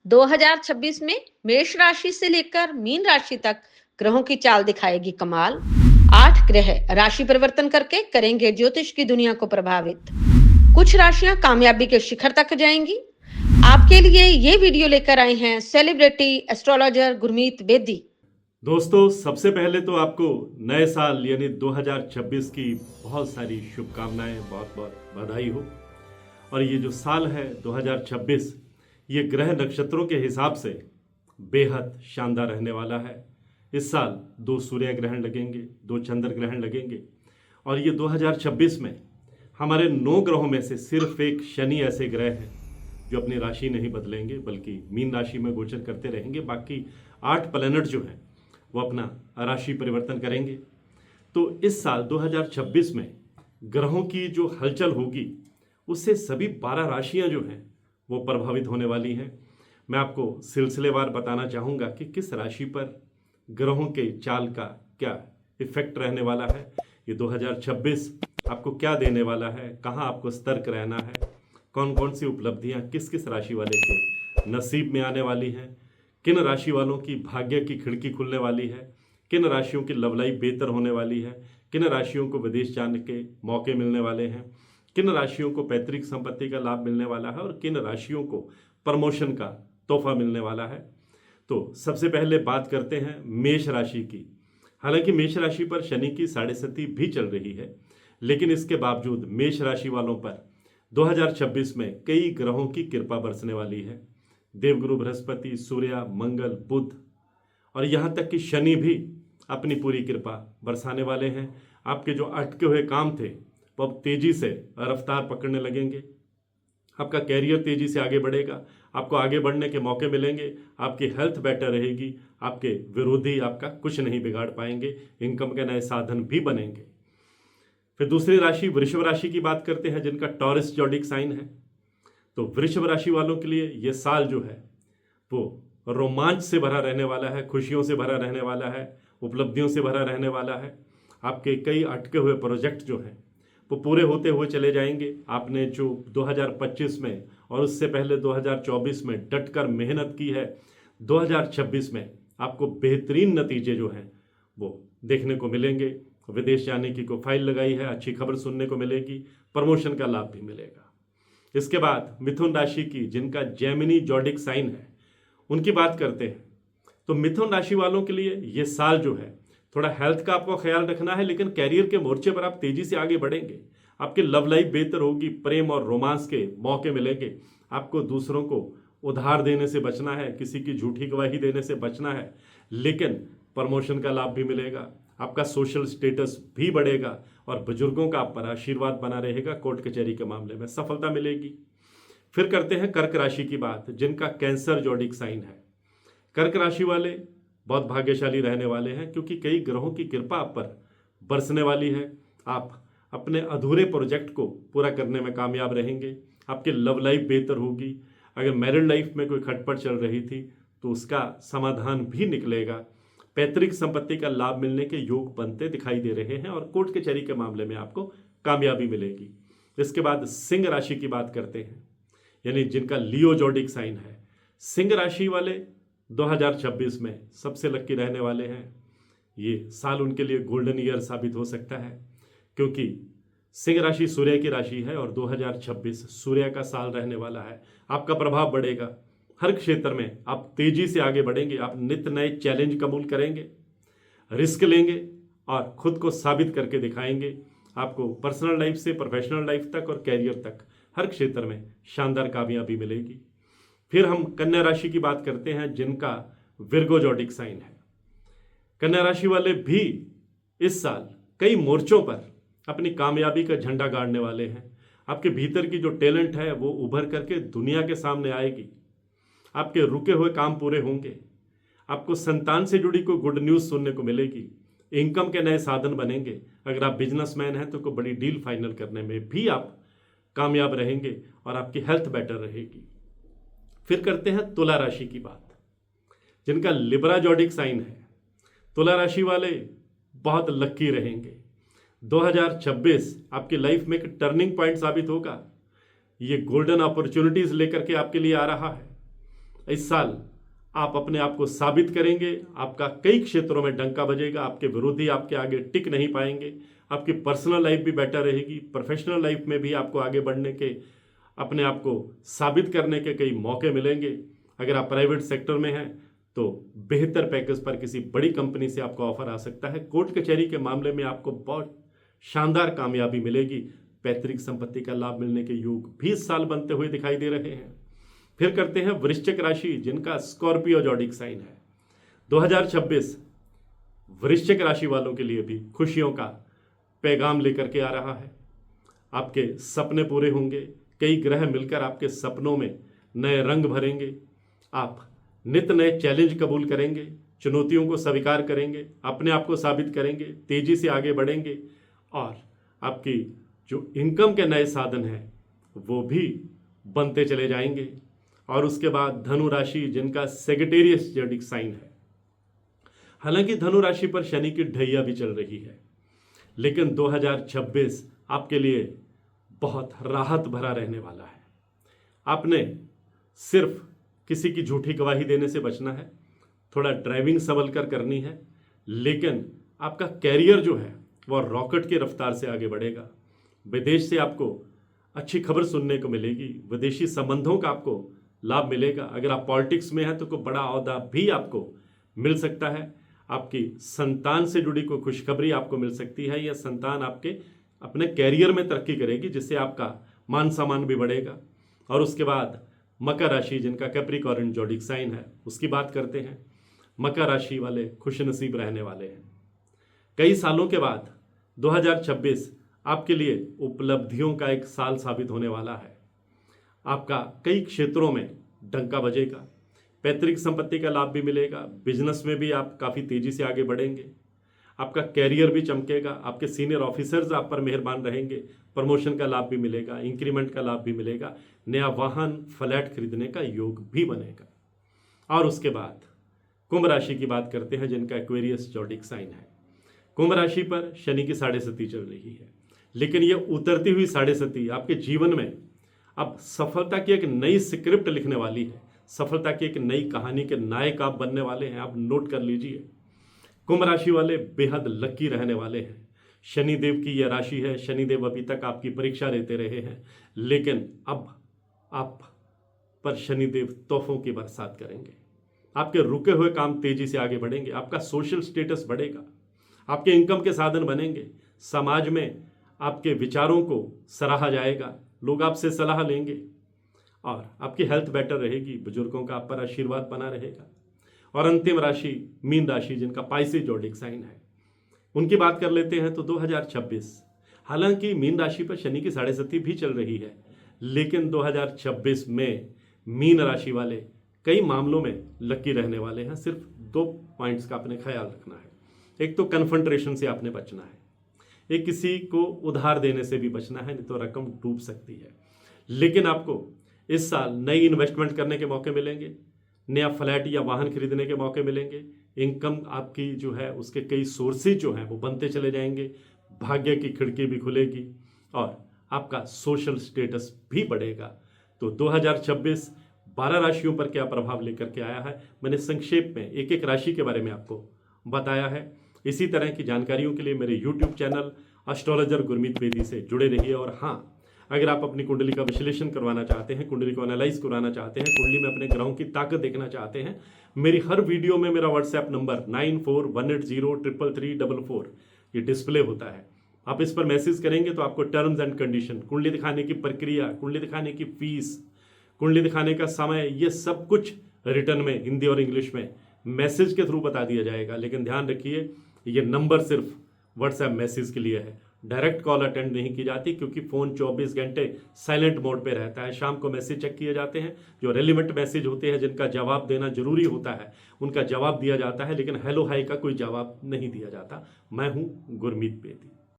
2026 में मेष राशि से लेकर मीन राशि तक ग्रहों की चाल दिखाएगी कमाल। 8 ग्रह राशि परिवर्तन करके करेंगे ज्योतिष की दुनिया को प्रभावित। कुछ राशियां कामयाबी के शिखर तक जाएंगी। आपके लिए ये वीडियो लेकर आए हैं सेलिब्रिटी एस्ट्रोलॉजर गुरमीत बेदी। दोस्तों, सबसे पहले तो आपको नए साल यानी 2026 की बहुत सारी शुभकामनाएं, बहुत बहुत बधाई हो। और ये जो साल है 2026, ये ग्रह नक्षत्रों के हिसाब से बेहद शानदार रहने वाला है। इस साल 2 सूर्य ग्रहण लगेंगे, 2 चंद्र ग्रहण लगेंगे। और ये 2026 में हमारे 9 ग्रहों में से सिर्फ एक शनि ऐसे ग्रह हैं जो अपनी राशि नहीं बदलेंगे, बल्कि मीन राशि में गोचर करते रहेंगे। बाकी 8 प्लैनेट जो हैं वो अपना राशि परिवर्तन करेंगे। तो इस साल 2026 में ग्रहों की जो हलचल होगी उससे सभी 12 राशियां जो हैं वो प्रभावित होने वाली हैं। मैं आपको सिलसिलेवार बताना चाहूँगा कि किस राशि पर ग्रहों के चाल का क्या इफेक्ट रहने वाला है। ये 2026 आपको क्या देने वाला है, कहाँ आपको सतर्क रहना है, कौन कौन सी उपलब्धियाँ किस किस राशि वाले के नसीब में आने वाली हैं, किन राशि वालों की भाग्य की खिड़की खुलने वाली है, किन राशियों की लव लाइफ बेहतर होने वाली है, किन राशियों को विदेश जाने के मौके मिलने वाले हैं, किन राशियों को पैतृक संपत्ति का लाभ मिलने वाला है और किन राशियों को प्रमोशन का तोहफा मिलने वाला है। तो सबसे पहले बात करते हैं मेष राशि की। हालांकि मेष राशि पर शनि की 7.5 भी चल रही है, लेकिन इसके बावजूद मेष राशि वालों पर 2026 में कई ग्रहों की कृपा बरसने वाली है। देवगुरु बृहस्पति, सूर्य, मंगल, बुध और यहाँ तक कि शनि भी अपनी पूरी कृपा बरसाने वाले हैं। आपके जो अटके हुए काम थे वो अब तेजी से रफ्तार पकड़ने लगेंगे। आपका कैरियर तेजी से आगे बढ़ेगा, आपको आगे बढ़ने के मौके मिलेंगे, आपकी हेल्थ बेटर रहेगी, आपके विरोधी आपका कुछ नहीं बिगाड़ पाएंगे, इनकम के नए साधन भी बनेंगे। फिर दूसरी राशि वृषभ राशि की बात करते हैं, जिनका टॉरस जॉडिक साइन है। तो वृषभ राशि वालों के लिए ये साल जो है वो रोमांच से भरा रहने वाला है, खुशियों से भरा रहने वाला है, उपलब्धियों से भरा रहने वाला है। आपके कई अटके हुए प्रोजेक्ट जो हैं वो पूरे होते हुए चले जाएंगे। आपने जो 2025 में और उससे पहले 2024 में डटकर मेहनत की है, 2026 में आपको बेहतरीन नतीजे जो हैं वो देखने को मिलेंगे। विदेश जाने की को फाइल लगाई है, अच्छी खबर सुनने को मिलेगी, प्रमोशन का लाभ भी मिलेगा। इसके बाद मिथुन राशि की, जिनका जेमिनी जॉडिक साइन है, उनकी बात करते हैं। तो मिथुन राशि वालों के लिए ये साल जो है थोड़ा हेल्थ का आपको ख्याल रखना है, लेकिन कैरियर के मोर्चे पर आप तेजी से आगे बढ़ेंगे। आपकी लव लाइफ बेहतर होगी, प्रेम और रोमांस के मौके मिलेंगे। आपको दूसरों को उधार देने से बचना है, किसी की झूठी गवाही देने से बचना है, लेकिन प्रमोशन का लाभ भी मिलेगा। आपका सोशल स्टेटस भी बढ़ेगा और बुजुर्गों का आप पर आशीर्वाद बना रहेगा। कोर्ट कचहरी के मामले में सफलता मिलेगी। फिर करते हैं कर्क राशि की बात, जिनका कैंसर जॉडिक साइन है। कर्क राशि वाले बहुत भाग्यशाली रहने वाले हैं, क्योंकि कई ग्रहों की कृपा आप पर बरसने वाली है। आप अपने अधूरे प्रोजेक्ट को पूरा करने में कामयाब रहेंगे। आपकी लव लाइफ बेहतर होगी। अगर मैरिड लाइफ में कोई खटपट चल रही थी तो उसका समाधान भी निकलेगा। पैतृक संपत्ति का लाभ मिलने के योग बनते दिखाई दे रहे हैं और कोर्ट कचहरी के मामले में आपको कामयाबी मिलेगी। इसके बाद सिंह राशि की बात करते हैं, यानी जिनका लियो जॉडिक साइन है। सिंह राशि वाले 2026 में सबसे लक्की रहने वाले हैं। ये साल उनके लिए गोल्डन ईयर साबित हो सकता है, क्योंकि सिंह राशि सूर्य की राशि है और 2026 सूर्य का साल रहने वाला है। आपका प्रभाव बढ़ेगा, हर क्षेत्र में आप तेजी से आगे बढ़ेंगे। आप नित्य नए चैलेंज कबूल करेंगे, रिस्क लेंगे और खुद को साबित करके दिखाएंगे। आपको पर्सनल लाइफ से प्रोफेशनल लाइफ तक और कैरियर तक हर क्षेत्र में शानदार कामयाबी मिलेगी। फिर हम कन्या राशि की बात करते हैं, जिनका विर्गो जॉडिक साइन है। कन्या राशि वाले भी इस साल कई मोर्चों पर अपनी कामयाबी का झंडा गाड़ने वाले हैं। आपके भीतर की जो टैलेंट है वो उभर करके दुनिया के सामने आएगी। आपके रुके हुए काम पूरे होंगे। आपको संतान से जुड़ी कोई गुड न्यूज़ सुनने को मिलेगी। इनकम के नए साधन बनेंगे। अगर आप बिजनेसमैन हैं तो कोई बड़ी डील फाइनल करने में भी आप कामयाब रहेंगे और आपकी हेल्थ बेटर रहेगी। फिर करते हैं तुला राशि की बात, जिनका लिब्रा जॉडिक साइन है। तुला राशि वाले बहुत लक्की रहेंगे। 2026 आपकी लाइफ में एक टर्निंग पॉइंट साबित होगा। ये गोल्डन अपॉर्चुनिटीज लेकर के आपके लिए आ रहा है। इस साल आप अपने आप को साबित करेंगे, आपका कई क्षेत्रों में डंका बजेगा, आपके विरोधी आपके आगे टिक नहीं पाएंगे, आपकी पर्सनल लाइफ भी बेटर रहेगी, प्रोफेशनल लाइफ में भी आपको आगे बढ़ने के, अपने आप को साबित करने के कई मौके मिलेंगे। अगर आप प्राइवेट सेक्टर में हैं तो बेहतर पैकेज पर किसी बड़ी कंपनी से आपको ऑफर आ सकता है। कोर्ट कचहरी के मामले में आपको बहुत शानदार कामयाबी मिलेगी। पैतृक संपत्ति का लाभ मिलने के योग भी इस साल बनते हुए दिखाई दे रहे हैं। फिर करते हैं वृश्चिक राशि, जिनका स्कॉर्पियो जॉडिक साइन है। 2026 वृश्चिक राशि वालों के लिए भी खुशियों का पैगाम लेकर के आ रहा है। आपके सपने पूरे होंगे, कई ग्रह मिलकर आपके सपनों में नए रंग भरेंगे। आप नित नए चैलेंज कबूल करेंगे, चुनौतियों को स्वीकार करेंगे, अपने आप को साबित करेंगे, तेजी से आगे बढ़ेंगे और आपकी जो इनकम के नए साधन हैं वो भी बनते चले जाएंगे। और उसके बाद धनु राशि, जिनका सेजिटेरियस जॉडिक साइन है। हालांकि धनु राशि पर शनि की ढैया भी चल रही है, लेकिन 2026 आपके लिए बहुत राहत भरा रहने वाला है। आपने सिर्फ किसी की झूठी गवाही देने से बचना है, थोड़ा ड्राइविंग संभल कर करनी है, लेकिन आपका कैरियर जो है वह रॉकेट की रफ्तार से आगे बढ़ेगा। विदेश से आपको अच्छी खबर सुनने को मिलेगी, विदेशी संबंधों का आपको लाभ मिलेगा। अगर आप पॉलिटिक्स में हैं तो कोई बड़ा ओहदा भी आपको मिल सकता है। आपकी संतान से जुड़ी कोई खुशखबरी आपको मिल सकती है, या संतान आपके अपने कैरियर में तरक्की करेगी, जिससे आपका मान सम्मान भी बढ़ेगा। और उसके बाद मकर राशि, जिनका कैप्रिकॉर्न जॉडिक साइन है, उसकी बात करते हैं। मकर राशि वाले खुशनसीब रहने वाले हैं। कई सालों के बाद 2026 आपके लिए उपलब्धियों का एक साल साबित होने वाला है। आपका कई क्षेत्रों में डंका बजेगा, पैतृक संपत्ति का लाभ भी मिलेगा, बिजनेस में भी आप काफ़ी तेजी से आगे बढ़ेंगे, आपका कैरियर भी चमकेगा, आपके सीनियर ऑफिसर्स आप पर मेहरबान रहेंगे, प्रमोशन का लाभ भी मिलेगा, इंक्रीमेंट का लाभ भी मिलेगा, नया वाहन फ्लैट खरीदने का योग भी बनेगा। और उसके बाद कुंभ राशि की बात करते हैं, जिनका एक्वेरियस जॉडिक साइन है। कुंभ राशि पर शनि की 7.5 चल रही है, लेकिन ये उतरती हुई 7.5 आपके जीवन में अब सफलता की एक नई स्क्रिप्ट लिखने वाली है, सफलता की एक नई कहानी के नायक आप बनने वाले हैं। आप नोट कर लीजिए, कुंभ राशि वाले बेहद लकी रहने वाले हैं। शनिदेव की यह राशि है, शनिदेव अभी तक आपकी परीक्षा लेते रहे हैं, लेकिन अब आप पर शनिदेव तोहफों की बरसात करेंगे। आपके रुके हुए काम तेजी से आगे बढ़ेंगे, आपका सोशल स्टेटस बढ़ेगा, आपके इनकम के साधन बनेंगे, समाज में आपके विचारों को सराहा जाएगा, लोग आपसे सलाह लेंगे और आपकी हेल्थ बेटर रहेगी, बुजुर्गों का आप पर आशीर्वाद बना रहेगा। और अंतिम राशि मीन राशि, जिनका पाइसेस जॉडिक साइन है, उनकी बात कर लेते हैं। तो 2026 हालांकि मीन राशि पर शनि की 7.5 भी चल रही है, लेकिन 2026 में मीन राशि वाले कई मामलों में लकी रहने वाले हैं। सिर्फ 2 पॉइंट्स का आपने ख्याल रखना है। एक तो कन्फ्रंटेशन से आपने बचना है, एक किसी को उधार देने से भी बचना है, नहीं तो रकम डूब सकती है। लेकिन आपको इस साल नई इन्वेस्टमेंट करने के मौके मिलेंगे, नया फ्लैट या वाहन खरीदने के मौके मिलेंगे, इनकम आपकी जो है उसके कई सोर्सेज जो हैं वो बनते चले जाएंगे, भाग्य की खिड़की भी खुलेगी और आपका सोशल स्टेटस भी बढ़ेगा। तो 2026 12 राशियों पर क्या प्रभाव लेकर के आया है, मैंने संक्षेप में एक एक राशि के बारे में आपको बताया है। इसी तरह की जानकारियों के लिए मेरे YouTube channel astrologer Gurmeet Bedi से जुड़े रहिए। और हाँ, अगर आप अपनी कुंडली का विश्लेषण करवाना चाहते हैं, कुंडली को एनालाइज कराना चाहते हैं, कुंडली में अपने ग्रहों की ताकत देखना चाहते हैं, मेरी हर वीडियो में मेरा व्हाट्सएप नंबर 9418033344 ये डिस्प्ले होता है। आप इस पर मैसेज करेंगे तो आपको टर्म्स एंड कंडीशन, कुंडली दिखाने की प्रक्रिया, कुंडली दिखाने की फीस, कुंडली दिखाने का समय, ये सब कुछ रिटर्न में हिंदी और इंग्लिश में मैसेज के थ्रू बता दिया जाएगा। लेकिन ध्यान रखिए, ये नंबर सिर्फ व्हाट्सएप मैसेज के लिए है, डायरेक्ट कॉल अटेंड नहीं की जाती, क्योंकि फ़ोन 24 घंटे साइलेंट मोड पे रहता है। शाम को मैसेज चेक किए जाते हैं, जो रेलिवेंट मैसेज होते हैं, जिनका जवाब देना जरूरी होता है, उनका जवाब दिया जाता है, लेकिन हेलो हाई का कोई जवाब नहीं दिया जाता। मैं हूँ गुरमीत बेदी।